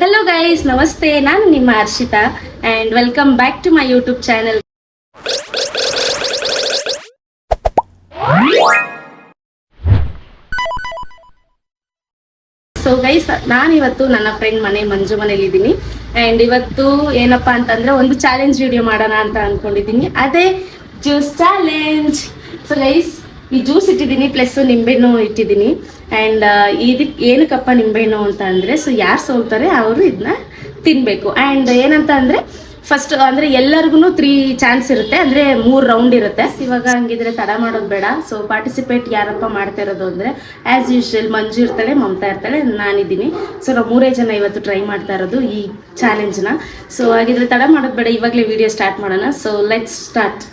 Hello guys, namaste. ನಾನು ನಿಮ್ಮ Harshita and welcome back to my YouTube channel. So guys, ನಾನಿವತ್ತು ನನ್ನ ಫ್ರೆಂಡ್ ಮನೆ ಮಂಜು ಮನೇಲಿ ಇದ್ದೀನಿ ಆ್ಯಂಡ್ ಇವತ್ತು ಏನಪ್ಪಾ ಅಂತಂದ್ರೆ ಒಂದು ಚಾಲೆಂಜ್ ವಿಡಿಯೋ ಮಾಡೋಣ ಅಂತ ಅನ್ಕೊಂಡಿದ್ದೀನಿ. ಅದೇ ಜ್ಯೂಸ್ ಚಾಲೆಂಜ್. ಸೊ ಗೈಸ್, ಈ ಜ್ಯೂಸ್ ಇಟ್ಟಿದ್ದೀನಿ ಪ್ಲಸ್ ನಿಂಬೆಹಣ್ಣು ಇಟ್ಟಿದ್ದೀನಿ ಆ್ಯಂಡ್ ಇದಕ್ಕೆ ಏನಕ್ಕಪ್ಪ ನಿಂಬೆಹಣ್ಣು ಅಂತ ಅಂದರೆ, ಸೊ ಯಾರು ಸೋಲ್ತಾರೆ ಅವರು ಇದನ್ನ ತಿನ್ನಬೇಕು. ಆ್ಯಂಡ್ ಏನಂತ ಅಂದರೆ ಫಸ್ಟ್ ಅಂದರೆ ಎಲ್ಲರಿಗೂ 3 ಚಾನ್ಸ್ ಇರುತ್ತೆ, ಅಂದರೆ 3 ರೌಂಡ್ ಇರುತ್ತೆ. ಇವಾಗ ಹಂಗಿದ್ರೆ ತಡ ಮಾಡೋದು ಬೇಡ. ಸೊ ಪಾರ್ಟಿಸಿಪೇಟ್ ಯಾರಪ್ಪ ಮಾಡ್ತಾ ಇರೋದು ಅಂದರೆ ಆ್ಯಸ್ ಯೂಶ್ವಲ್ ಮಂಜು ಇರ್ತಾಳೆ, ಮಮತಾ ಇರ್ತಾಳೆ, ನಾನಿದ್ದೀನಿ. ಸೊ ನಾವು 3 ಜನ ಇವತ್ತು ಟ್ರೈ ಮಾಡ್ತಾ ಇರೋದು ಈ ಚಾಲೆಂಜ್ನ. ಸೊ ಹಾಗಿದ್ರೆ ತಡ ಮಾಡೋದು ಬೇಡ, ಇವಾಗಲೇ ವಿಡಿಯೋ ಸ್ಟಾರ್ಟ್ ಮಾಡೋಣ. So let's start.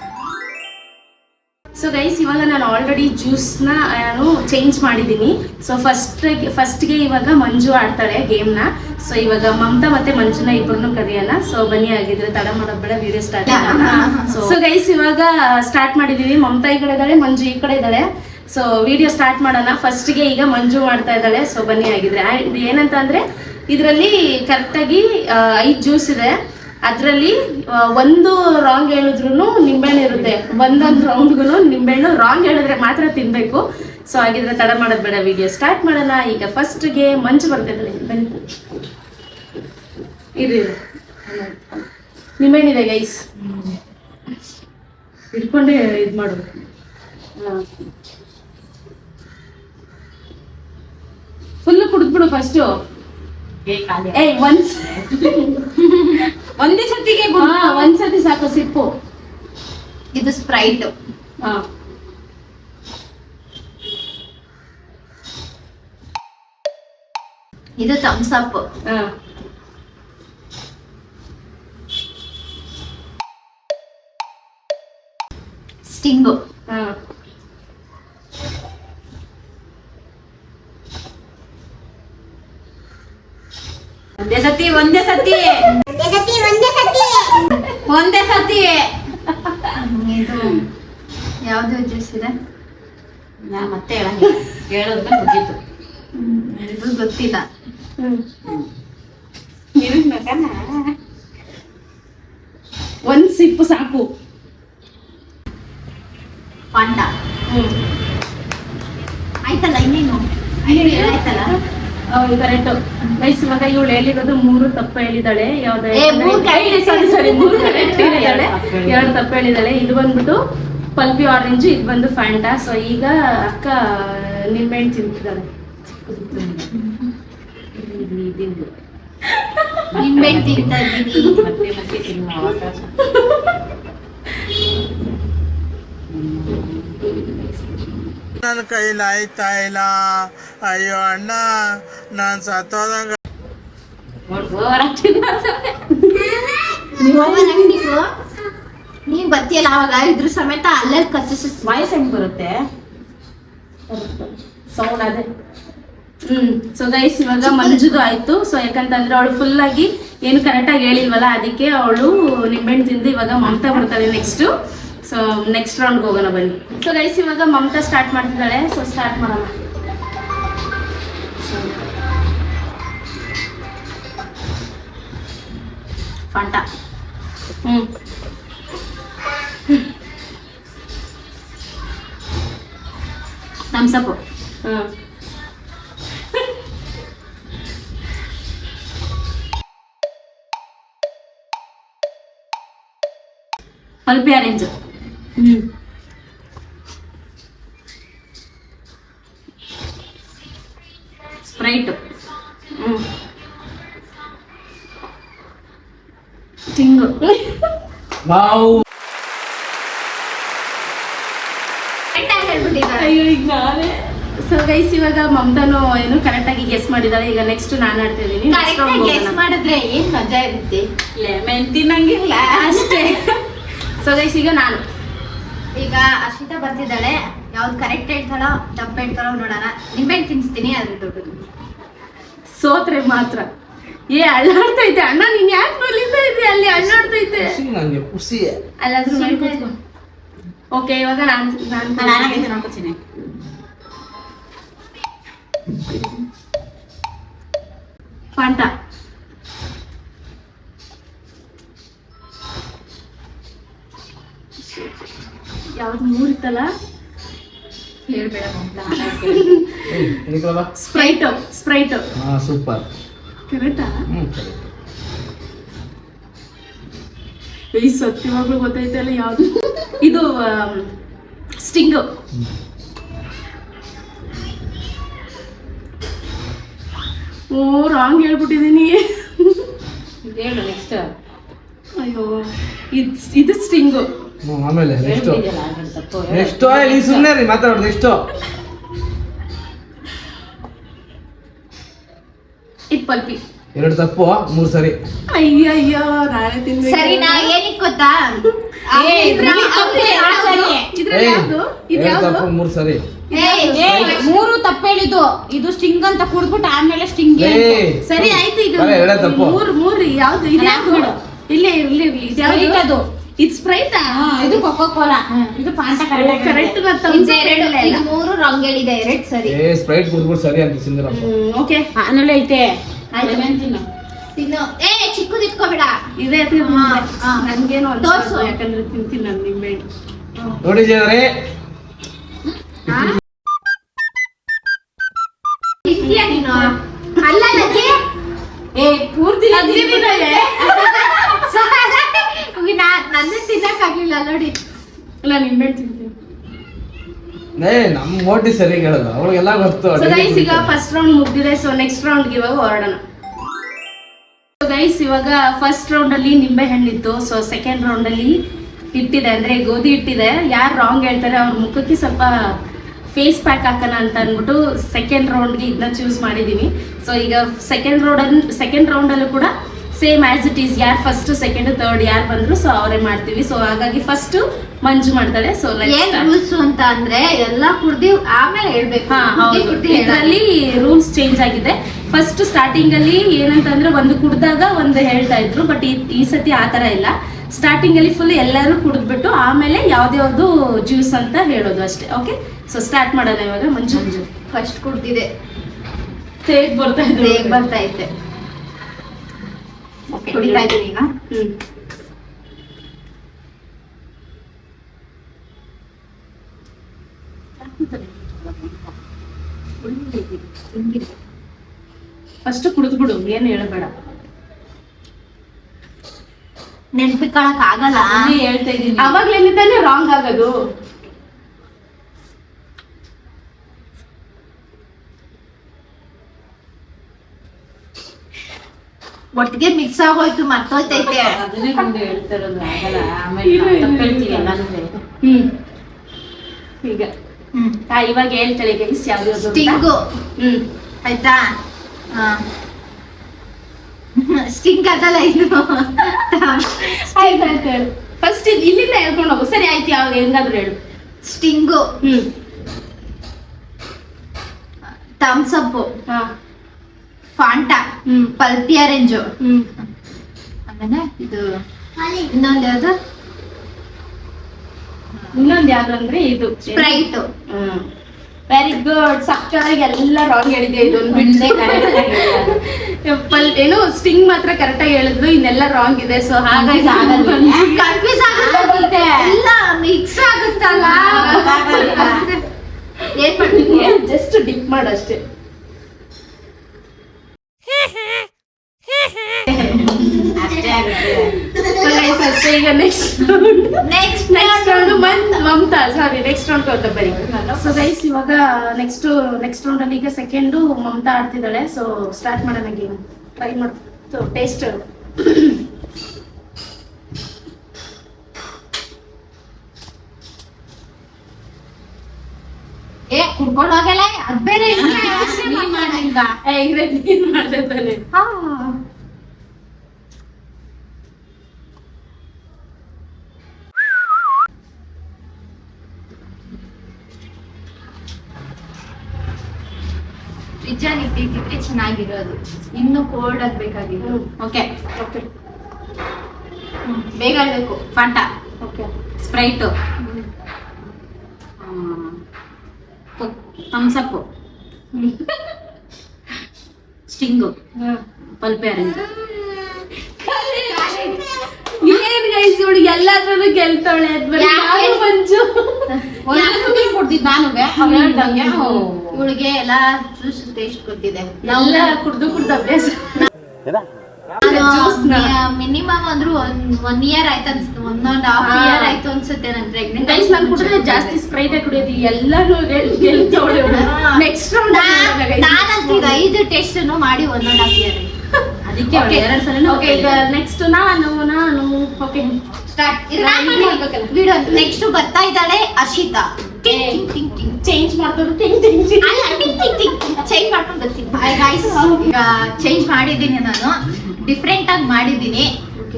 So guys, ಇವಾಗ ನಾನು ಆಲ್ರೆಡಿ ಜ್ಯೂಸ್ನ ನಾನು ಚೇಂಜ್ ಮಾಡಿದ್ದೀನಿ. ಸೊ ಫಸ್ಟ್ಗೆ ಇವಾಗ ಮಂಜು ಆಡ್ತಾಳೆ ಗೇಮ್ನ. ಸೊ ಇವಾಗ ಮಮತಾ ಮತ್ತೆ ಮಂಜುನ ಇಬ್ಬರನ್ನು ಕರೆಯೋಣ. ಸೊ ಬನ್ನಿ, ಆಗಿದ್ರೆ ತಡ ಮಾಡೋದು ಬೇಡ, ವಿಡಿಯೋ ಸ್ಟಾರ್ಟ್ ಮಾಡೋಣ. ಸೊ ಗೈಸ್, ಇವಾಗ ಸ್ಟಾರ್ಟ್ ಮಾಡಿದ್ದೀವಿ. ಮಮತಾ ಈ ಕಡೆ ಇದ್ದಾಳೆ, ಮಂಜು ಈ ಕಡೆ ಇದ್ದಾಳೆ. ಸೊ ವಿಡಿಯೋ ಸ್ಟಾರ್ಟ್ ಮಾಡೋಣ. ಫಸ್ಟ್ಗೆ ಈಗ ಮಂಜು ಮಾಡ್ತಾ ಇದ್ದಾಳೆ. ಸೊ ಬನ್ನಿ ಆಗಿದ್ರೆ. ಆ್ಯಂಡ್ ಏನಂತ ಅಂದರೆ ಇದರಲ್ಲಿ ಕರೆಕ್ಟಾಗಿ 5 ಜ್ಯೂಸ್ ಇದೆ. ಅದರಲ್ಲಿ ಒಂದು ರಾಂಗ್ ಹೇಳಿದ್ರು ನಿಂಬೆಹಣ್ಣು ಇರುತ್ತೆ, ಒಂದೊಂದು ರೌಂಡ್ಗೂ ನಿಂಬೆಹಣ್ಣು. ರಾಂಗ್ ಹೇಳಿದ್ರೆ ಮಾತ್ರ ತಿನ್ಬೇಕು. ಸೊ ಹಾಗಿದ್ರೆ ತಡ ಮಾಡೋದು ಬೇಡ, ವಿಡಿಯೋ ಸ್ಟಾರ್ಟ್ ಮಾಡೋಣ. ಈಗ ಫಸ್ಟ್ಗೆ ಮಂಜು ಬರ್ತಿದ್ದಾಳೆ, ಬನ್ನಿ ಇರಿ. ನಿಂಬೆಹಣ್ಣಿದೆ ಗೈಸ್, ಇಟ್ಕೊಂಡೆ ಇದು ಮಾಡೋದು. ಫುಲ್ ಕುಡಿದ್ಬಿಡು ಫಸ್ಟು. ಒಂದೇ ಸತಿಗೆ ಒಂದ್ಸತಿ ಸಾಕು ಸಿಪ್ಪು. ಇದು ಸ್ಪ್ರೈಟ್. ಇದು ಥಮ್ಸ್ ಅಪ್. ಸ್ಟಿಂಗು. ಒಂದೇ ಸತಿ ಇದು ಯಾವ್ದು ಜ್ಯೂಸ್ ಇದೆ ಮತ್ತೆ ಹೇಳಿದ್ರೆ ಮುಗೀತು. ಇದು ಗೊತ್ತಿಲ್ಲ. ಒಂದ್ ಸಿಪ್ಪು ಸಾಕು. ಪಾಂಡ ಆಯ್ತಲ್ಲ, ಇನ್ನೇನು ಆಯ್ತಲ್ಲ. Correct guys. ಇವಾಗ ಇವಳು ಹೇಳಿರೋದು 3 ತಪ್ಪು ಹೇಳಿದಾಳೆ. ಯಾವ್ದು? 3 ಕರೆಕ್ಟ್ ಹೇಳಿದಾಳೆ, 2 ತಪ್ಪು ಹೇಳಿದಾಳೆ. ಇದು ಬಂದ್ಬಿಟ್ಟು ಪಲ್ಪಿ ಆರೆಂಜ್, ಇದು ಬಂದು ಫ್ಯಾಂಟಾ. ಸೊ ಈಗ ಅಕ್ಕ ನಿಂಬೆಹಣ್ಣು ತಿಂತಿದ್ದಾಳೆ. ನಿಂಬೆಹಣ್ಣು ತಿಂತಾ ಇದ್ದೀನಿ. ಮತ್ತೆ ತಿನ್ನುವ ಅವಕಾಶ. ನನ್ನ ಕೈಲಿ ಆಯ್ತಾ ಇಲ್ಲ. ಅಯ್ಯೋ ಅಣ್ಣ, ನಾನು ಸತ್ತೋದಂಗ. ನೀವ್ ಬತ್ತಿಯಲ್ಲ ಅವಾಗ ಇದ್ರ ಸಮೇತ ಅಲ್ಲಲ್ಲಿ ಕಚ್ಚಿಸ್. ವಾಯ್ಸ್ ಹೆಂಗ್ ಬರುತ್ತೆ? ಸೌಂಡ್ ಅದೇ. ಸೊ ಗೈಸ್, ಇವಾಗ ಮಂಜುದು ಆಯ್ತು. ಸೊ ಯಾಕಂತಂದ್ರೆ ಅವಳು ಫುಲ್ ಆಗಿ ಏನು ಕರೆಕ್ಟಾಗಿ ಹೇಳಿಲ್ವಲ್ಲ, ಅದಕ್ಕೆ ಅವಳು ನಿಂಬೆಹಣ್ಣು ತಿಂದು ಇವಾಗ ಮಮತಾ ಬರ್ತಾಳೆ ನೆಕ್ಸ್ಟು. ಸೊ ನೆಕ್ಸ್ಟ್ ರೌಂಡ್ಗೆ ಹೋಗೋಣ ಬನ್ನಿ. ಸೊ ಗೈಸ್, ಇವಾಗ ಮಮತಾ ಸ್ಟಾರ್ಟ್ ಮಾಡ್ತಿದ್ದಾಳೆ. ಸೊ ಸ್ಟಾರ್ಟ್ ಮಾಡೋಣ. Fanta. Thums Up. Pulpy orange. Sprite. Sting. ಅಯ್ಯೋ, ಈಗ ನಾನೇ. ಸೊ ಗೈಸ್, ಇವಾಗ ಮಮತಾನು ಏನು ಕರೆಕ್ಟಾಗಿ ಗೆಸ್ ಮಾಡಿದಾಳೆ. ಈಗ ನೆಕ್ಸ್ಟ್ ನಾನು ಆಡ್ತಾ ಇದ್ದೀನಿ. ಗೆಸ್ ಮಾಡಿದ್ರೆ ಏನ್ ಮಜಾ ಇರುತ್ತೆ. ಲೆಮನ್ ತಿನ್ನಂಗಿಲ್ಲ ಅಷ್ಟೇ. ಸೊ ಗೈಸ್, ಈಗ ನಾನು. ಈಗ ಅರ್ಷಿತಾ ಬರ್ತಿದ್ದಾಳೆ. ಯಾವ್ದು ಕರೆಕ್ಟ್ ಹೇಳ್ತಾಳೋ ತಪ್ಪು ಹೇಳ್ತಾಳೋ ನೋಡೋಣ. ನಿಂಬೆಹಣ್ಣು ತಿನ್ನಿಸ್ತೀನಿ, ಅದ್ರ ದೊಡ್ಡದು. ಸೋತ್ರೆ ಮಾತ್ರ. ಅಳ್ಳಾಡ್ತೈತೆ ಅಣ್ಣ, ನೀನ್ ಯಾಕೆ ನೋಡ್ಲಿಂದ ಇದೆ ಅಲ್ಲಿ ಅಳ್ಳಾಡ್ತೈತೆ. ನಂಗೆ ಖುಷಿ. ಅಲ್ಲಾದ್ರೂ ಮೇಲೆ ಕೂತ್ಕೊ. ಓಕೆ, ಇವಾಗ ನಾನು ನೋಡ್ಕೊತೀನಿ. ಫಾಂಟಾ. ಯಾವ್ದು 3 ಇತ್ತಲ್ಲ ಹೇಳ್ಬೇಡ ಅಂತ ಸ್ಪ್ರೈಟ್ ಸೂಪರ್. ಕರೆಕ್ಟಾ? ಈ ಸತ್ಯವಾಗ್ಲೂ ಗೊತ್ತೈತಲ್ಲ ಯಾವ್ದು ಇದು ಸ್ಟಿಂಗ್. ಓ ರಾಂಗ್ ಹೇಳ್ಬಿಟ್ಟಿದೀನಿ. ಹೇಳು ನೆಕ್ಸ್ಟ್. ಅಯ್ಯೋ ಇದು ಸ್ಟಿಂಗು. ಆಮೇಲೆ ಹೇಳ್ಬಿಟ್ಟಿದ್ಯಲ್ಲ ಆಲ್ರೆಡಿ ತಪ್ಪು. ನೆಕ್ಸ್ಟ್ ನೀ ಸುಮ್ಮನೆ ರೀ ಮಾತಾಡೋದು. ನೆಕ್ಸ್ಟ್ ಇದು ಪಲ್ಪಿ. 2 ತಪ್ಪು 3 ಸರಿ. ಅಯ್ಯಯ್ಯೋ ನಾಳೆ ತಿನ್ಬೇಕು. ಸರಿನಾ? ಏನಕ್ಕೆ ಗೊತ್ತಾ? ಇದ್ರಲ್ಲಿ ಯಾವ್ದು? ಇದು 2 ಯಾವ್ದು? ತಪ್ಪು 3 ಸರಿ. ಮೂರು ತಪ್ಪು ಹೇಳಿದ್ದು. ಇದು ಸ್ಟಿಂಗ್ ಅಂತ ಕುಡ್ದ್ಬಿಟ್ಟು ಆಮೇಲೆ ಸ್ಟಿಂಗ್. ಸರಿ ಆಯ್ತು. ಈಗ ಬರೀ ಎರಡೇ ತಪ್ಪು. ಮೂರು ಯಾವ್ದು? ಇದು ಯಾವ್ದು? ಇಲ್ಲೇ ಇರ್ಲಿ ಇದು ಯಾವ್ದು? ಅದು ಇದು ಸ್ಪ್ರೈಟಾ? ಇದು ಕೊಕೋ ಕೋಲಾ. ಇದು ಫಾಂಟಾ. ಕರೆಕ್ಟ್ ಇದು 3 ರಾಂಗ್ ಹೇಳಿದೆ, 2 ಸರಿ. ಸ್ಪ್ರೈಟ್ ಕುಡ್ಬಿಟ್ಟು ಸರಿ ಅಂತ ಸಿಂಧುರಪ್ಪ. ಓಕೆ ಆಮೇಲೆ ಐತೆ. ಆಯ್ತು. ತಿನ್ನು. ಚಿಕ್ಕದು ಇಟ್ಕೋಬೇಡ. ಇದೇ ನನ್ಗೇನು ತೋರ್ಸು. ಯಾಕಂದ್ರೆ ತಿಂತೀನಿ ನಾನು ನಿಂಬೆ. ನೋಡಿ ಜನರೇ, ತಿಂತೀಯ ನೀನು? ಅಲ್ಲ ನನಗೆ ಪೂರ್ತಿ ನನ್ನ ತಿನ್ನಕ್ಕಾಗ್ಲಿಲ್ಲ ನೋಡಿ. ಇಲ್ಲ ನಿಂಬೆ ತಿಂತೀನಿ. ನಮ್ಮ ಮೋಟಿ ಸರಿ ಹೇಳೋದು, ಅವಳಿಗೆಲ್ಲ ಗೊತ್ತು. ಸೊ ಗೈಸ್ ಈಗ ಫಸ್ಟ್ ರೌಂಡ್ ಮುಗ್ದಿದೆ. ಸೊ ನೆಕ್ಸ್ಟ್ ರೌಂಡ್ಗೆ ಇವಾಗ ಹೊರಡೋಣ. ಸೊ ಗೈಸ್ ಇವಾಗ ಫಸ್ಟ್ ರೌಂಡ್ ಅಲ್ಲಿ ನಿಂಬೆ ಹಣ್ಣಿತ್ತು. ಸೊ ಸೆಕೆಂಡ್ ರೌಂಡ್ ಅಲ್ಲಿ ಹಿಟ್ಟಿದೆ, ಅಂದ್ರೆ ಗೋಧಿ ಹಿಟ್ಟಿದೆ. ಯಾರು ರಾಂಗ್ ಹೇಳ್ತಾರೆ ಅವ್ರ ಮುಖಕ್ಕೆ ಸ್ವಲ್ಪ ಫೇಸ್ ಪ್ಯಾಕ್ ಹಾಕೋಣ ಅಂತ ಅಂದ್ಬಿಟ್ಟು ಸೆಕೆಂಡ್ ರೌಂಡ್ಗೆ ಇದನ್ನ ಚೂಸ್ ಮಾಡಿದೀನಿ. ಸೊ ಈಗ ಸೆಕೆಂಡ್ ರೌಂಡಲ್ಲೂ ಕೂಡ ಸೇಮ್ ಆಸ್ ಇಟ್ ಈಸ್. ಯಾರು ಫಸ್ಟ್ ಸೆಕೆಂಡ್ ಥರ್ಡ್ ಯಾರು ಬಂದ್ರು ಸೊ ಅವರೇ ಮಾಡ್ತೀವಿ. ಸೊ ಹಾಗಾಗಿ ಫಸ್ಟ್ ಮಂಜು ಮಾಡ್ತಾಳೆ. ಸೊ ಏನ್ ರೂಲ್ಸ್ ಅಂತ ಅಂದ್ರೆ ಎಲ್ಲ ಕುಡ್ದಿ ಆಮೇಲೆ ಹೇಳ್ಬೇಕು. ಹಾ ಹೌದು, ಇದರಲ್ಲಿ ರೂಲ್ಸ್ ಚೇಂಜ್ ಆಗಿದೆ. ಫಸ್ಟ್ ಸ್ಟಾರ್ಟಿಂಗ್ ಅಲ್ಲಿ ಏನಂತಂದ್ರೆ ಒಂದು ಕುಡ್ದಾಗ ಒಂದು ಹೇಳ್ತಾ ಇದ್ರು, ಬಟ್ ಈ ಸತಿ ಆತರ ಇಲ್ಲ. ಸ್ಟಾರ್ಟಿಂಗ್ ಅಲ್ಲಿ ಫುಲ್ ಎಲ್ಲರೂ ಕುಡಿದ್ಬಿಟ್ಟು ಆಮೇಲೆ ಯಾವ್ದ್ಯಾವ್ದು ಜ್ಯೂಸ್ ಅಂತ ಹೇಳೋದು ಅಷ್ಟೇ. ಓಕೆ, ಸೊ ಸ್ಟಾರ್ಟ್ ಮಾಡೋಣ ಇವಾಗ. ಮಂಜು ಫಸ್ಟ್ ಕುಡ್ದಿದೆ, ತೇಗ್ ಬರ್ತಾ ಇದ್ರು. ಬರ್ತಾ ಐತೆ. ಕುಡಿತಾ ಇದ್ದೀನಿ ಈಗ. ಫಸ್ಟ್ ಕುಡಿದ್ಬಿಡು, ಏನು ಹೇಳಬೇಡ. ನೆನ್ಪಿಟ್ಕೊಳಕ್ ಆಗಲ್ಲ. ಹೇಳ್ತಾ ಇದೀನಿ. ಅವಾಗ್ಲೇನಿದ್ದಾನೆ ರಾಂಗ್ ಆಗೋದು. ಒಟ್ಟಿಗೆ ಮಿಕ್ಸ್ ಆಗೋಯ್ತು, ಮರ್ತೋಯ್ತೈತೆ. ಅದನ್ನೇ ಮುಂದೆ ಹೇಳ್ತಾ ಇರೋದು. ಆಗಲ್ಲ, ಆಮೇಲೆ ತಪ್ಪು ಹೇಳ್ತೀವಿ ಎಲ್ಲಾನು. ಈಗ ಇವಾಗ ಹೇಳ್ತಾಳೆ ಗೈಸ್ ಯಾವ್ದು ಸ್ಟಿಂಗು. ಆಯ್ತಾ? ಸ್ಟಿಂಗ್ ಅದಲ್ಲ ಇದು. ಫಸ್ಟ್ ಇಲ್ಲಿಂದ ಹೇಳ್ಕೊಂಡು ಹೋಗು. ಸರಿ ಆಯ್ತು, ಯಾವಾಗ ಹೆಂಗಾದ್ರು ಹೇಳು. ಸ್ಟಿಂಗು, Thums up, Fanta, pulpy orange, ಆಮೇಲೆ ಇದು ಇನ್ನೊಂದು ಯಾವ್ದು ಅಂದ್ರೆ ಇದು ಸ್ಪ್ರೈಟ್. Very good. ಸಕ್ಕತ್ತಾಗಿ ಎಲ್ಲ ರಾಂಗ್ ಹೇಳಿದೆ. ಇದೊಂದು ಬಿಟ್ಟೆ ಏನು ಸ್ಟಿಂಗ್ ಮಾತ್ರ ಕರೆಕ್ಟ್ ಆಗಿ ಹೇಳಿದ್ರು, ಇನ್ನೆಲ್ಲ ರಾಂಗ್ ಇದೆ. ಸೊ ಹಾಗಾಗಿ ಕನ್ಫ್ಯೂಸ್ ಆಗುತ್ತೆ, ಇಲ್ಲ ಮಿಕ್ಸ್ ಆಗುತ್ತಲ್ಲ. ಏನ್ ಮಾಡ್ತೀನಿ? ಜಸ್ಟ್ ಡಿಪ್ ಮಾಡು ಅಷ್ಟೇ. ಅಷ್ಟೇ ಆಗುತ್ತೆ. ಅಷ್ಟೇ. ಈಗ ನೆಕ್ಸ್ಟ್ ರೌಂಡ್ ಮಮತಾ. ಸಾರಿ, ನೆಕ್ಸ್ಟ್ ರೌಂಡ್ ಕೊಡ್ತಾ ಬರೀ. ಸೊ ಗೈಸ್ ಇವಾಗ ನೆಕ್ಸ್ಟ್ ರೌಂಡ್ ಅಲ್ಲಿ ಈಗ ಸೆಕೆಂಡು ಮಮತಾ ಆಡ್ತಿದ್ದಾಳೆ. ಸೊ ಸ್ಟಾರ್ಟ್ ಮಾಡೋಣ. ಗೇಮ್ ಟ್ರೈ ಮಾಡು. ಸೊ ಟೇಸ್ಟ್ ಕುಡ್ಕೊಂಡು ಹೋಗಲ್ಲ, ಅದ್ ಬೇರೆ. ನೀನ್ ಮಾಡ್ದೆ ತಾನೆ. ಫ್ರಿಜ್ ಅಲ್ಲಿ ಇಟ್ಟಿದ್ರೆ ಚೆನ್ನಾಗಿರೋದು. ಇನ್ನು ಕೋಲ್ಡ್ ಆಗ್ಬೇಕಾಗಿತ್ತು. ಓಕೆ, ಓಕೆ ಬೇಗ ಆಗ್ಬೇಕು. Fanta, okay Sprite, Thums Up, Sting, Pulpy orange. ಏನ್ ಗೈಸ್ ಇವಳು ಎಲ್ಲಾದ್ರಲ್ಲೂ ಗೆಲ್ತಾವಳೆ ಯಾಕೆ? ಮಂಜು ಕೊಡ್ತಿದ್ ನಾನು ಅವ್ರು ಹೇಳ್ದಂಗೆ ಇವಳಿಗೆ ಎಲ್ಲ ಜ್ಯೂಸ್ ಟೇಸ್ಟ್ ಕೊಟ್ಟಿದೆ. ಎಲ್ಲ ಕುಡ್ದು ಅಭ್ಯಾಸ. ಮಿನಿಮಮ್ ಅಂದ್ರೂ ಒನ್ ಇಯರ್ ಆಯ್ತು ಅನ್ಸುತ್ತೆ, 1.5 ಇಯರ್ ಆಯ್ತು ಅನ್ಸುತ್ತೆ ನಾನು ಪ್ರೆಗ್ನೆಂಟ್. ಗೈಸ್ ನಾನು ಕುಡಿದ್ರೆ ಜಾಸ್ತಿ ಸ್ಪ್ರೈಟ್ ಕುಡಿಯೋದು ಎಲ್ಲಾನು ಗೆಲ್ತಾವಳೆ ನೆಕ್ಸ್ಟ್ ರೌಂಡ್. ನಾನಂತೂ ಈಗ 5 ಟೆಸ್ಟ್ ಮಾಡಿ 1.5 ಇಯರ್ ಅದಕ್ಕೆ Okay. 2 ಸಲ ಓಕೆ ಈಗ ನೆಕ್ಸ್ಟ್ ನಾನು ಓಕೆ ಸ್ಟಾರ್ಟ್. ಮಾಡ್ಬೇಕಲ್ಲ. ವಿಡಿಯೋ ನೆಕ್ಸ್ಟ್ ಬರ್ತಾ ಇದ್ದಾಳೆ ಅರ್ಷಿತಾ. ಚೇಂಜ್ ಮಾಡ್ಕೊಂಡು ಟಿಂಗ್ ಟಿಂಗ್ ಚೇಂಜ್ ಮಾಡ್ಕೊಂಡು ಬರ್ತೀನಿ. ಗೈಸ್ ಈಗ ಚೇಂಜ್ ಮಾಡಿದ್ದೀನಿ, ನಾನು ಡಿಫ್ರೆಂಟ್ ಆಗಿ ಮಾಡಿದ್ದೀನಿ.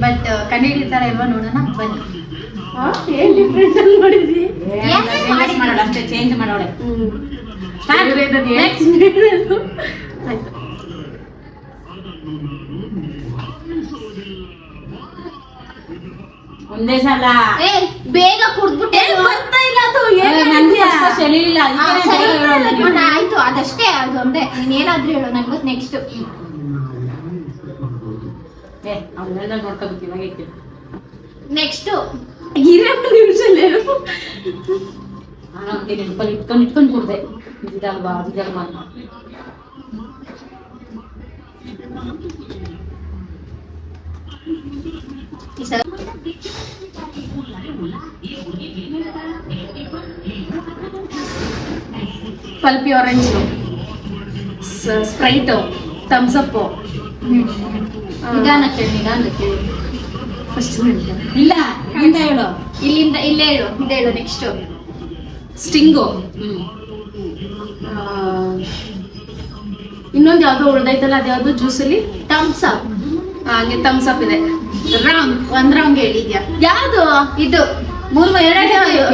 ಬಟ್ ಕಂಡುಹಿಡಿತಾಳೆ ಇಲ್ವಾ ನೋಡೋಣ ಬನ್ನಿ. ಏನ್ ಡಿಫ್ರೆಂಟ್ ಆಗಿ ಮಾಡಿದ್ರಿ? ಮಾಡೋಣ ಅಷ್ಟೇ, ಚೇಂಜ್ ಮಾಡೋಳೆ. ಆಯ್ತು. ಒಂದೇ ಸಲ ಏ ಬೇಗ ಕುಡ್ದ್ಬಿಟ್ಟೆ. ಬರ್ತಾ ಇಲ್ಲ ಅದು ನನ್ಗೆ ಅಷ್ಟು ಸೆಳಿಲಿಲ್ಲ, ಅದಕ್ಕೆ ಸರಿ, ಬೇಗ ಹೇಳೋದು. ಆಯ್ತು ಅದಷ್ಟೇ, ಅದು ಒಂದೇ. ನೀನ್ ಏನಾದ್ರೂ ಹೇಳು ನನ್ಗೆ ನೆಕ್ಸ್ಟ್. ಅವ್ನು ಹೇಳ್ದಾಗ ನೋಡ್ಕೋಬೇಕು ಇವಾಗ ಐತಿ. ನೆಕ್ಸ್ಟ್ ನಾನು ಹಂಗೆ ಇಟ್ಕೊಂಡು ಕುಡ್ದೆ. ಇದಲ್ವಾ ಇದಲ್ವಾ ಅಂತ. Pulpy orange, Sprite, thumbs up. ನಿಧಾನಕ್ಕೆ ನಿಧಾನಕ್ಕೆ. ಫಸ್ಟ್ ಇಲ್ಲ ಇಂದ ಹೇಳು. ಇಲ್ಲಿಂದ ಇಲ್ಲೇ ಹೇಳು, ಇದೇ ಹೇಳು ನೆಕ್ಸ್ಟ್. ಸ್ಟಿಂಗು. ಇನ್ನೊಂದು ಯಾವ್ದೋ ಉಳ್ದೈತಲ್ಲ, ಅದ್ಯಾವ್ದು ಜ್ಯೂಸಲ್ಲಿ? Thums Up. ಹಾಗೆ ಥಮ್ಸ್ ಅಪ್ ಇದೆ. ರಾಂಗ್, ಒಂದ್ ರಾಂಗ್ ಹೇಳಿದ್ಯಾ. ಯಾವ್ದು ಇದು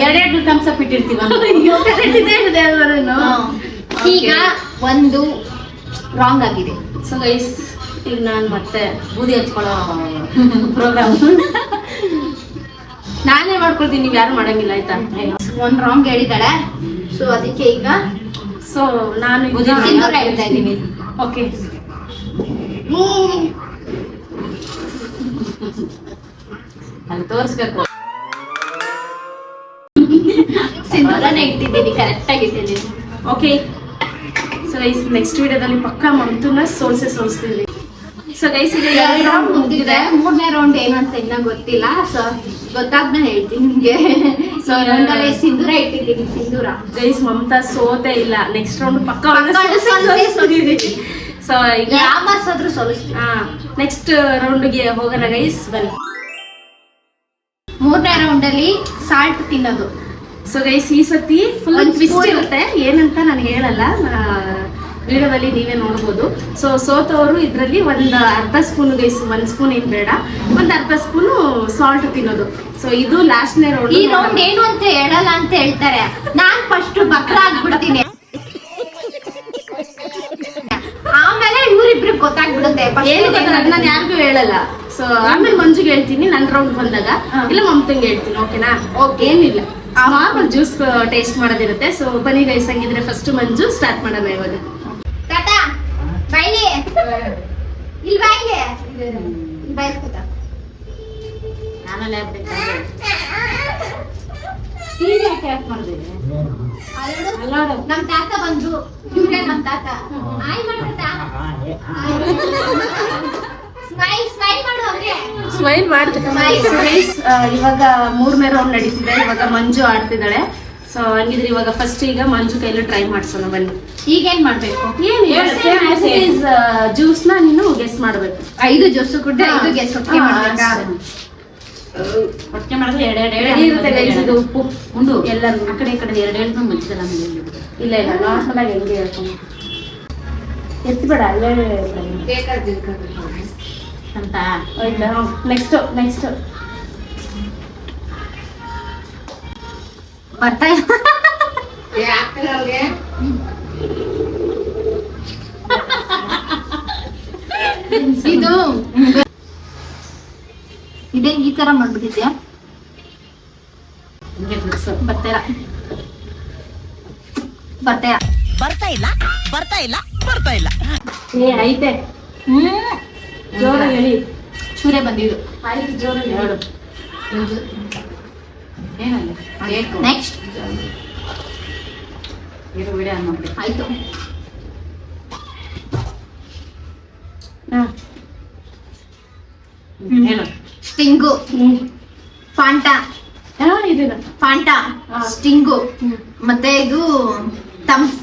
ಎರಡೆರಡು ಥಮ್ಸ್ ಅಪ್ ಇಟ್ಟಿರ್ತೀವ. ಈಗ ಒಂದು ರಾಂಗ್ ಆಗಿದೆ. ಸೊ ಗೈಸ್ ಈಗ ನಾನು ಮತ್ತೆ ಬೂದಿ ಹಚ್ಕೊಳ್ಳೋ ಪ್ರೋಗ್ರಾಮ್ ನಾನೇ ಮಾಡ್ಕೊಳ್ತೀನಿ, ನೀವು ಯಾರು ಮಾಡಂಗಿಲ್ಲ ಆಯ್ತಾ? ಒಂದ್ ರಾಂಗ್ ಹೇಳಿದಾಳೆ. ಸೊ ಅದಕ್ಕೆ ಈಗ ಸೊ ನಾನು ಸಿಂಧೂರ ಹೇಳ್ತಾ ಇದ್ದೀನಿ. ಓಕೆ ಅಲ್ಲಿ ತೋರಿಸ್ಬೇಕು. ಸಿಂಧೂರನೇ ಇಟ್ಟಿದ್ದೀನಿ, ಕರೆಕ್ಟ್ ಆಗಿ ಇಟ್ಟಿದ್ದೀನಿ. ಓಕೆ ಸೊ ಗೈಸ್ ನೆಕ್ಸ್ಟ್ ವಿಡಿಯೋದಲ್ಲಿ ಪಕ್ಕಾ ಮಂತುನ ಸೋಲ್ಸ್ತೀವಿ. ಸೊ ಗೈಸ್ ಈಗ 2 ರೌಂಡ್ ಮುಗಿದಿದೆ. 3ನೇ ರೌಂಡ್ ಏನು ಅಂತ ಇನ್ನ ಗೊತ್ತಿಲ್ಲ. ಸೊ ಗೊತ್ತಾಗ್ನ ಹೇಳ್ತೀನಿ ನಿಮ್ಗೆ. ಸೊ ರೌಂಡಲ್ಲಿ ಸಿಂಧೂರ ಇಟ್ಟಿದ್ದೀನಿ, ಸಿಂಧೂರ. ಗೈಸ್ ಮಮತಾ ಸೋತೆ ಇಲ್ಲ, ನೆಕ್ಸ್ಟ್ ರೌಂಡ್ ಪಕ್ಕ ಸೊ ಈಗ ಯಾಮರ್ಸಾದ್ರೂ ಸೋಲಿಸ್ತೀನಿ. ನೆಕ್ಸ್ಟ್ ರೌಂಡ್ಗೆ ಹೋಗೋಣ ಗೈಸ್, ಬನ್ನಿ. 3ನೇ ರೌಂಡ್ ಅಲ್ಲಿ ಸಾಲ್ಟ್ ತಿನ್ನೋದು. ಸೊ ಗೈಸ್ ಈ ಸತಿ ಫುಲ್ ಒಂದ್ ಟ್ವಿಸ್ಟ್ spoon. ಇರುತ್ತೆ, ಏನಂತ ನಾನು ಹೇಳಲ್ಲ, ವಿಡಿಯೋದಲ್ಲಿ ನೀವೇ ನೋಡ್ಬೋದು. ಸೊ ಸೋತವರು ಇದರಲ್ಲಿ ಒಂದು ಅರ್ಧ ಸ್ಪೂನ್ ಗೈಸ್, 1 ಸ್ಪೂನ್ ಏನ್ ಬೇಡ, ಒಂದು ಅರ್ಧ ಸ್ಪೂನು ಸಾಲ್ಟ್ ತಿನ್ನೋದು. ಸೊ ಇದು ಲಾಸ್ಟ್ನೇ ರೌಂಡ್. ಈ ರೌಂಡ್ ಏನು ಅಂತ ಹೇಳಲ್ಲ ಅಂತ ಹೇಳ್ತಾರೆ. ನಾನ್ ಫಸ್ಟ್ ಬಕ್ರ ಆಗ್ಬಿಡ್ತೀನಿ, ಆಮೇಲೆ ಇವ್ರಿಬ್ರಿಗೆ ಗೊತ್ತಾಗ್ಬಿಡುತ್ತೆ. ಏನು ಗೊತ್ತಲ್ಲ, ನಾನು ಯಾರಿಗೂ ಹೇಳಲ್ಲ. ಸೊ ಆಮೇಲೆ ಮಂಜುಗೆ ಹೇಳ್ತೀನಿ ನನ್ನ ರೌಂಡ್ ಬಂದಾಗ, ಇಲ್ಲ ಮಮತಂಗೆ ಹೇಳ್ತೀನಿ. ಓಕೆನಾ? ಓಕೆ, ಏನಿಲ್ಲ, ನಾರ್ಮಲ್ ಜ್ಯೂಸ್ ಟೇಸ್ಟ್ ಮಾಡೋದಿರುತ್ತೆ. ಸೊ ಬನ್ನಿ ಗೈಸ್, ಹಂಗಿದ್ರೆ ಫಸ್ಟ್ ಮಂಜು ಸ್ಟಾರ್ಟ್ ಮಾಡೋಣ ಇವಾಗ. ತಾತಾ ಬೈಲಿ, ಇಲ್ಲಿ ಬಾಯಿಲೆ, ಇಲ್ಲಿ ಬಾಯಿ ಕೂತ. ನಾನಲ್ಲೇ ಆಗ್ಬೇಕಾದ್ರೆ ಟಿವಿ ಯಾಕೆ ಆಫ್ ಮಾಡಿದೆ? ನಮ್ ತಾತ ಬಂದ್ರು, ಇವ್ರೆ ನಮ್ ತಾತ. ಆಯ್ ಮಾಡ್ತಾ ಸ್ಮೈಲ್ ಮಾಡು ಅವ್ರಿಗೆ. ಸ್ಮೈಲ್ ಮಾಡ್ತೀನಿ. ಇವಾಗ 3ನೇ ರೌಂಡ್ ನಡೀತಿದೆ. ಇವಾಗ ಮಂಜು ಆಡ್ತಿದ್ದಾಳೆ. ಸೊ ಹಂಗಿದ್ರೆ ಇವಾಗ ಫಸ್ಟ್ ಈಗ ಮಂಜು ಕೈಲಿ ಟ್ರೈ ಮಾಡ್ಸೋಣ, ಬನ್ನಿ. ಈಗೇನ್ ಮಾಡ್ಬೇಕು? ಜ್ಯೂಸ್ ನ ನೀನು ಗೆಸ್ ಮಾಡ್ಬೇಕು. 5 ಜ್ಯೂಸು ಕೊಟ್ಟೆ 5 ಗೆಸ್ ಹೊಟ್ಟೆ ಮಾಡ್ಬೇಕಾ? ಹೊಟ್ಟೆ ಮಾಡಿದ್ರೆ ಎರಡೆರಡು ರೆಡಿ ಇರುತ್ತೆ ಗೈಸ್, ಇದು ಉಪ್ಪು ಉಂಡು ಎಲ್ಲರೂ ಆ ಕಡೆ ಈ ಕಡೆ ಎರಡೆರಡು ಮುಚ್ಚಿದಲ್ಲ ನಮಗೆ. ಇಲ್ಲ ಇಲ್ಲ, ನಾರ್ಮಲ್ ಆಗಿ ಹೆಂಗೆ ಹೇಳ್ಕೊಂಡು ಎತ್ಬೇಡ, ಅಲ್ಲೇ ಅಂತ. ಆಯ್ತಾ? ನೆಕ್ಸ್ಟ್ ಬರ್ತಾ ಇದು ಇದೇನ್ ಈ ತರ ಮಾಡ್ಬಿಟ್ಟಿದ್ಯಾ? ಹಿಂಗೆ ಮಿಕ್ಸ್. ಬರ್ತಾ ಏ ಐತೆ, ಜೋರಾಗಿ ಹೇಳಿ. ಸೂರ್ಯ ಬಂದಿದ್ದು. ಆಯ್ತು ಜೋರಾಗಿ ಹೇಳು. ಏನಲ್ಲ ಕೇಕು ನೆಕ್ಸ್ಟ್ ಇರು ವಿಡಿಯೋ ನೋಡಿ. ಆಯ್ತು. ಹಾ. ಹೇಳು. ಸ್ಟಿಂಗು, ಫಾಂಟಾ, ಇದೀನ ಫಾಂಟಾ, ಹಾ. ಸ್ಟಿಂಗು, ಹ್ಮ್. ಮತ್ತೆ ಇದು ತಮ್ಸ್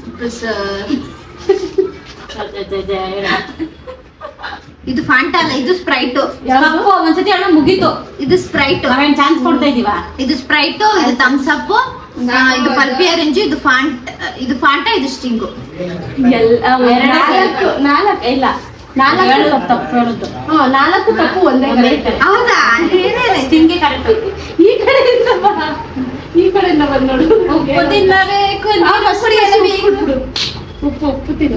ಇದು ಫಾಂಟಾ ಅಲ್ಲ, ಇದು ಸ್ಪ್ರೈಟು. ಕಪ್ಪು ಒಂದ್ಸತಿ ಹೇಳ ಮುಗೀತು. ಇದು ಸ್ಪ್ರೈಟು. ನಾವೇನ್ ಚಾನ್ಸ್ ಕೊಡ್ತಾ ಇದೀವ? ಇದು ಸ್ಪ್ರೈಟು, ಇದು ಥಮ್ಸ್ ಅಪ್, ಇದು ಪಲ್ಪಿ ಆರೆಂಜ್, ಇದು ಫಾಂಟಾ, ಇದು ಸ್ಟಿಂಗು. ನಾಲ್ಕು ಇಲ್ಲ ಹೇಳು ತಪ್ಪು ಹೇಳುದು. ನಾಲ್ಕು ತಪ್ಪು ಒಂದೇ correct. ಹೌದಾ? ಸ್ಟಿಂಗೆ ಕರೆಕ್ಟ್. ಈ ಕಡೆಯಿಂದ ಬಾ. ಈ ಕಡೆಯಿಂದ ಬಂದ್ ನೋಡು. ಉಪ್ಪು ತಿನ್ನಬೇಕು, ಆ, ನೀರು ಉಪ್ಪು ಕುಡಿಯಬೇಕು. ಬಿಡು. ಉಪ್ಪು ತಿನ್ನು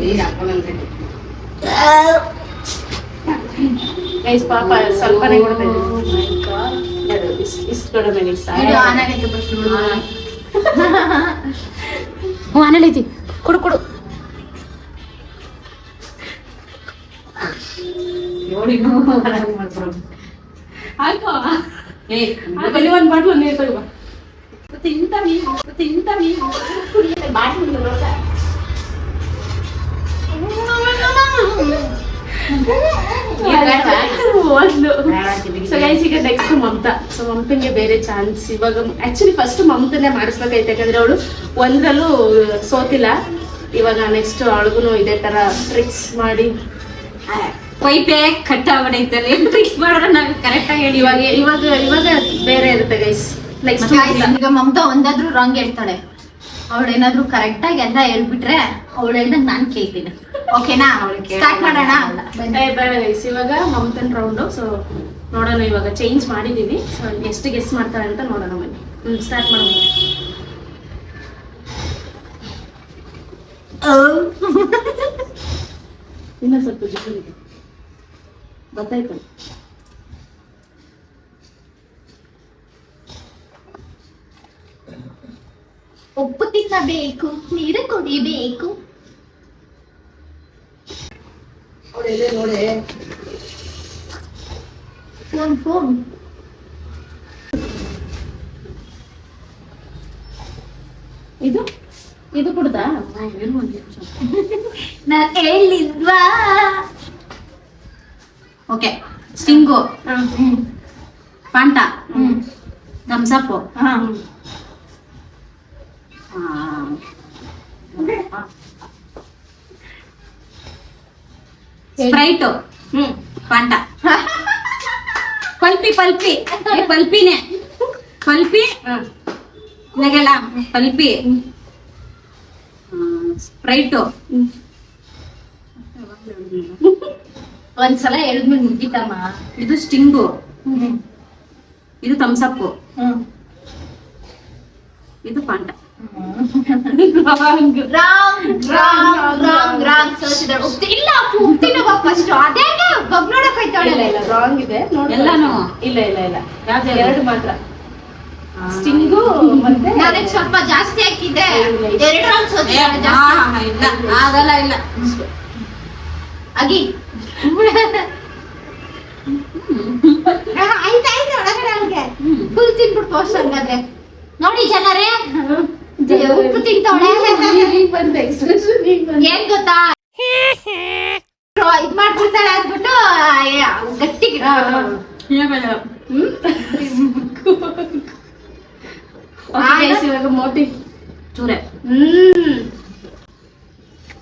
ಗೈಸ್. ಪಾಪ ಸ್ವಲ್ಪನೇ ಕೊಡ್ತಾ ಇದ್ದೀನಿ. ಇಷ್ಟು ಕಡಿಮೆ ಇದು ಆನ್ ಆಗೈತೆ first ಬಿಡು. ಹ್ಞೂ ಆನೇಲಿ ಐತಿ. ಕೊಡು ಕೊಡು. ಆಯ್ತು. ಏ ಅಲ್ಲಿ ಒಂದ್ ಬಾಟ್ಲು ನೀರು ತಗೋ. ತಿಂತಾವಿ ಬಾಟ್ಲು ನೋಡ. ಒಂದು. ಸೊ ಗೈಸ್ ಈಗ ನೆಕ್ಸ್ಟ್ ಮಮತಾ. ಸೊ ಮಮತಂಗೆ ಬೇರೆ ಚಾನ್ಸ್ ಇವಾಗ. ಆಕ್ಚುಲಿ ಫಸ್ಟ್ ಮಮತನ್ನೇ ಮಾಡಿಸ್ಬೇಕಾಯ್ತು, ಯಾಕಂದ್ರೆ ಅವಳು ಒಂದ್ರಲ್ಲೂ ಸೋತಿಲ್ಲ. ಇವಾಗ ನೆಕ್ಸ್ಟ್ ಅವಳಿಗೂ ಇದೇ ತರ ಟ್ರಿಕ್ಸ್ ಮಾಡಿ ಪೈಪೆ ಕಟ್ ಆಗ್ಬಿಡೈತಲ್ಲ. ಏನ್ ಫಿಕ್ಸ್ ಮಾಡಿದ್ರೆ ನಾವು ಕರೆಕ್ಟ್ ಆಗಿ ಹೇಳಿ. ಇವಾಗ ಬೇರೆ ಇರುತ್ತೆ ಗೈಸ್. ನೆಕ್ಸ್ಟ್ ಈಗ ಮಮತಾ ಒಂದಾದ್ರೂ ರಾಂಗ್ ಹೇಳ್ತಾಳೆ. ಅವಳೇನಾದ್ರೂ ಕರೆಕ್ಟ್ ಆಗಿ ಎಲ್ಲ ಹೇಳ್ಬಿಟ್ರೆ ಅವಳು ಹೇಳ್ದಂಗ್ ನಾನ್ ಕೇಳ್ತೀನಿ. ಓಕೆನಾ? ಸ್ಟಾರ್ಟ್ ಮಾಡೋಣ. ಬೇಡ ಗೈಸ್, ಇವಾಗ ಮಮತನ್ ರೌಂಡು. ಸೊ ನೋಡೋಣ, ಇವಾಗ ಚೇಂಜ್ ಮಾಡಿದೀವಿ. ಸೊ ಎಷ್ಟು ಗೆಸ್ ಮಾಡ್ತಾಳೆ ಅಂತ ನೋಡೋಣ ಬನ್ನಿ. ಸ್ಟಾರ್ಟ್ ಮಾಡೋಣ. ಇನ್ನ ಸ್ವಲ್ಪ ಜೊತೆ ಗೊತ್ತಾಯ್ತು. ಉಪ್ಪು ತಿನ್ನಬೇಕು, ನೀರು ಕುಡಿಬೇಕು. ನೋಡಿ ಫೋನ್ ಇದು ಕುಡ್ದಾ? ನಾನ್ ಹೇಳಿಲ್ವಾ? Okay. Sting, Fanta, Thums Up, Sprite, Fanta, Pulpy ಪಲ್ಪಿನೇ ಪಲ್ಪಿ ನಗೆಲ್ಲ ಪಲ್ಪಿ, ಸ್ಪ್ರೈಟು. ಒಂದ್ಸಲ ಹೇಳಿದ್ಮೇಲೆ ಮುಗಿತಮ್ಮ. ಇದು ಸ್ಟಿಂಗು, ಇದು ಥಮ್ಸ್ ಅಪ್, ಇದು ಫಾಂಟಾ. ಇಲ್ಲ ಉಪ್ಪಿನ ಫಸ್ಟ್ ಅದೇ ಬಗ್ ನೋಡಕ್ ಹೋಯ್ತಾಳೆ. ರಾಂಗ್ ಇದೆ ಎಲ್ಲಾನು ಇಲ್ಲ ಎರಡು ಮಾತ್ರ. ಸ್ಟಿಂಗು ಮತ್ತೆ ನಾನೇ ಸ್ವಲ್ಪ ಜಾಸ್ತಿ ಹಾಕಿದ್ದೆ. ಎರಡು ರೌಂಡ್ ಇಲ್ಲ ಆಗಲ್ಲ ಇಲ್ಲ ಆಗಿ ಆಯ್ತಾಯ್ತು. ಒಳಗಡೆ ಅವ್ರಿಗೆ ಫುಲ್ ತಿನ್ಬಿಟ್ಟು ಪೋಸ್ಟ್ ಹಂಗಾದ್ರೆ ನೋಡಿ ಜನರೇ. ಉಪ್ಪು ತಿಂತವಳೆ. ಏನ್ ಗೊತ್ತಾ, ಇದ್ ಮಾಡ್ಬಿಡ್ತಾಳೆ ಅಂದ್ಬಿಟ್ಟು ಗಟ್ಟಿಗೆ ಇವಾಗ ಮೋಟಿ ಚೂರೆ.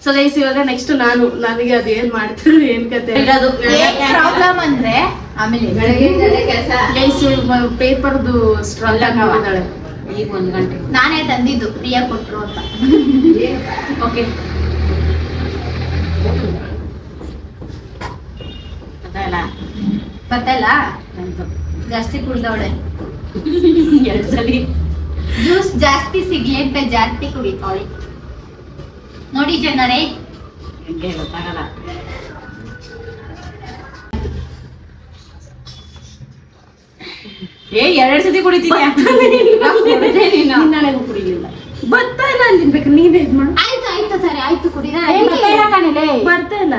ಸೊ ಗೈಸ್ ಇವಾಗ ನೆಕ್ಸ್ಟ್ ನನಗೆ ಅದು ಏನ್ ಮಾಡ್ತಾರೆ ಏನ್ ಕತೆ ಇರೋದು ಪ್ರಾಬ್ಲಮ್ ಅಂದ್ರೆ ಆಮೇಲೆ ಗೈಸ್ ಪೇಪರ್ದು ಸ್ಟ್ರಾಂಗ್ ಮಾಡಿದಾಳೆ. ಈಗ 1 ಗಂಟೆ ನಾನೇ ತಂದಿದ್ದು ಪ್ರಿಯಾ ಕೊಟ್ರು ಅಂತ. ಓಕೆ ಬರ್ತಾಯಿಲ್ಲ, ಜಾಸ್ತಿ ಕುಡ್ದವಳೆ. 2 ಸಲಿ ಜ್ಯೂಸ್ ಜಾಸ್ತಿ ಸಿಗ್ಲಿ ಅಂತ ಜಾಸ್ತಿ ಕುಡಿತಾಳೆ ನೋಡಿ ಜನರೇ. ಹೆಂಗೆ ಗೊತ್ತಾಗಲ್ಲ. ಏ 2 ಸತಿ ಕುಡಿತೀನಿ. ನನಗೂ ಕುಡಿಲಿಲ್ಲ. ಬರ್ತಾ ಇಲ್ಲ ಅಂದಿನ್ಬೇಕು, ನೀವೇ ಇದ್ ಮಾಡು. ಆಯ್ತು ಸರಿ ಆಯ್ತು ಕುಡಿದ. ಬರ್ತಾ ಇಲ್ಲ.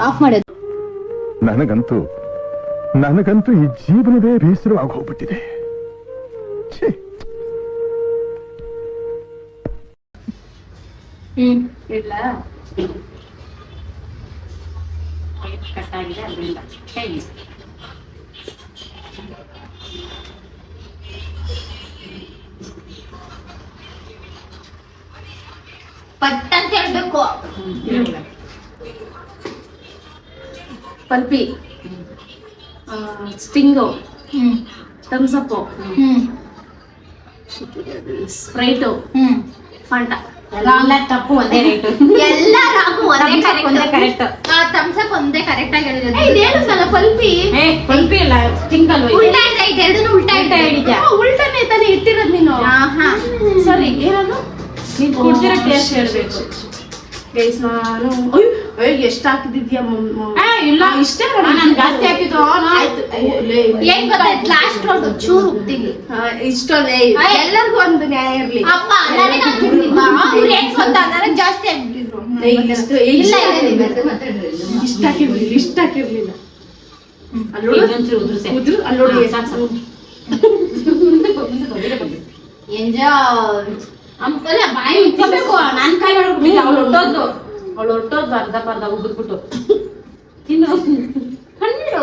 ಆಫ್ ಮಾಡೋದು. ನನಗಂತೂ ಈ ಜೀವನವೇ ಬೇಸರವಾಗಿ ಹೋಗ್ಬಿಟ್ಟಿದೆ. ಇಲ್ಲ ಕಟ್ಟಾಗಿದೆ ಅದರಿಂದ ಹೇಳಿ. ಪಟ್ ಅಂತ ಹೇಳ್ಬೇಕು. Pulpy, Sting, Thums Up, Sprite, Fanta. ತಪ್ಪು ಒಂದೇ ರೇಟ್. ಎಲ್ಲ ರಾಗು ಒಂದೇ ಕರೆಕ್ಟ್. ಥಮ್ಸ್ ಅಪ್ ಒಂದೇ ಕರೆಕ್ಟ್ ಆಗಿ ಹೇಳಿರೋದು. ಇದೇನು ಸಲ ಪಲ್ಪಿ ಪಲ್ಪಿ ಅಲ್ಲ ಸ್ಟಿಂಗ್ ಅಲ್ವಾ ಇದು? ಉಲ್ಟಾ ಇದೆ, ಎರಡನ್ನೂ ಉಲ್ಟಾ ಹೇಳಿದ್ಯಾ? ಉಲ್ಟನೇ ತಾನೇ ಇಟ್ಟಿರೋದು ನೀನು. ಸರಿ ಏನದು ನೀನ್ ಕುಡ್ದಿರೋ ಟೇಸ್ಟ್ ಹೇಳ್ಬೇಕು. ಗೈಸ್ ನಾನು ಎಷ್ಟು ಹಾಕಿದ್ಯಾ ಇಲ್ಲ ಇಷ್ಟೇ ನಾನು ಜಾಸ್ತಿ ಹಾಕಿದ್ದು. ಏನ್ ಗೊತ್ತಾಯ್ತು, ಲಾಸ್ಟ್ ರೌಂಡ್ ಚೂರು ಉಪ್ತೀನಿ. ಇಷ್ಟೊಂದೇ ಎಲ್ಲರಿಗೂ ಒಂದು ನ್ಯಾಯ ಇರ್ಲಿ. ಅಪ್ಪ ನನಗೆ ಹಾಕಿರ್ಲಿಲ್ವಾ? ಅವ್ರು ಏನ್ ಗೊತ್ತಾ, ನನಗೆ ಜಾಸ್ತಿ ಹಾಕ್ಬಿಟ್ಟಿದ್ರು. ಇಲ್ಲ ಇಷ್ಟ ಹಾಕಿರ್ಲಿಲ್ಲ. ಇನ್ನೊಂಚೂರು ಉದುರ್ಸೆ. ಅಲ್ಲೋಡಿ ಸಾಕು. ಎಂಜಾಯ್. ಅಲ್ಲ ಬಾಯಿ ಉಜ್ಕೋಬೇಕು. ನಾನ್ ಕೈ ಮಾಡ್ಬಿಟ್ಟು ಅವಳು ಹೊಟ್ಟೋದ್ಲು ಅರ್ಧ ಉಗಿದ್ಬಿಟ್ಟು ತಿನ್ನು ಕಣ್ಣು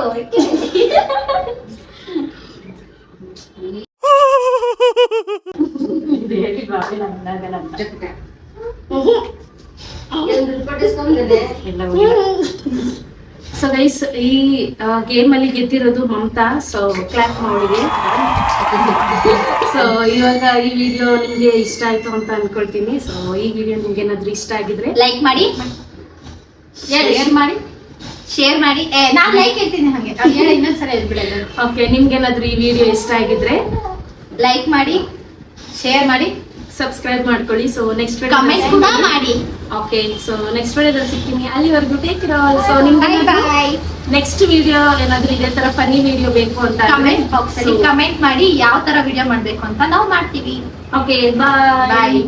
ಸೊ ಗೈಸ್ ಈ ಗೇಮ್ ಅಲ್ಲಿ ಗೆದ್ದಿರೋದು ಮಮತಾ. ಸೊ ಕ್ಲಾಪ್ ಮಾಡಿದೆ. ಸೊ ಇವಾಗ ಈ ವಿಡಿಯೋ ನಿಮ್ಗೆ ಇಷ್ಟ ಆಯ್ತು ಅಂತ ಅನ್ಕೊಳ್ತೀನಿ. ಸೊ ಈ ವಿಡಿಯೋ ನಿಮ್ಗೆ ಏನಾದ್ರು ಇಷ್ಟ ಆಗಿದ್ರೆ ಲೈಕ್ ಮಾಡಿ, ಶೇರ್ ಮಾಡಿ. ನಾನ್ ಲೈಕ್ ಹೇಳ್ತೀನಿ ಹಾಗೆ ಹೇಳಿ, ಇನ್ನೊಂದ್ಸಲ ಹೇಳ್ಬಿಡೋದು. ಓಕೆ, ನಿಮ್ಗೆ ಏನಾದ್ರು ಈ ವಿಡಿಯೋ ಇಷ್ಟ ಆಗಿದ್ರೆ ಲೈಕ್ ಮಾಡಿ, ಶೇರ್ ಮಾಡಿ, ಸಬ್ಸ್ಕ್ರೈಬ್ ಮಾಡ್ಕೊಳ್ಳಿ. ಸೊ ನೆಕ್ಸ್ಟ್ ಕಮೆಂಟ್ ಕೂಡ ಮಾಡಿ. ಓಕೆ, ಸೊ ನೆಕ್ಸ್ಟ್ ವಿಡಿಯೋದಲ್ಲಿ ಸಿಗ್ತೀನಿ. ಅಲ್ಲಿವರೆಗೂ ಟೇಕ್ ಕೇರ್ ಆಲ್. ಸೊ ನಿಮ್ಗೆ ನೆಕ್ಸ್ಟ್ ವಿಡಿಯೋ ಏನಾದ್ರು ಇದೇ ತರ ಫನಿ ವಿಡಿಯೋ ಬೇಕು ಅಂತ ಕಮೆಂಟ್ ಬಾಕ್ಸ್ ಅಲ್ಲಿ ಕಮೆಂಟ್ ಮಾಡಿ ಯಾವ ತರ ವಿಡಿಯೋ ಮಾಡ್ಬೇಕು ಅಂತ ನಾವು ಮಾಡ್ತೀವಿ. ಓಕೆ, ಬಾಯ್.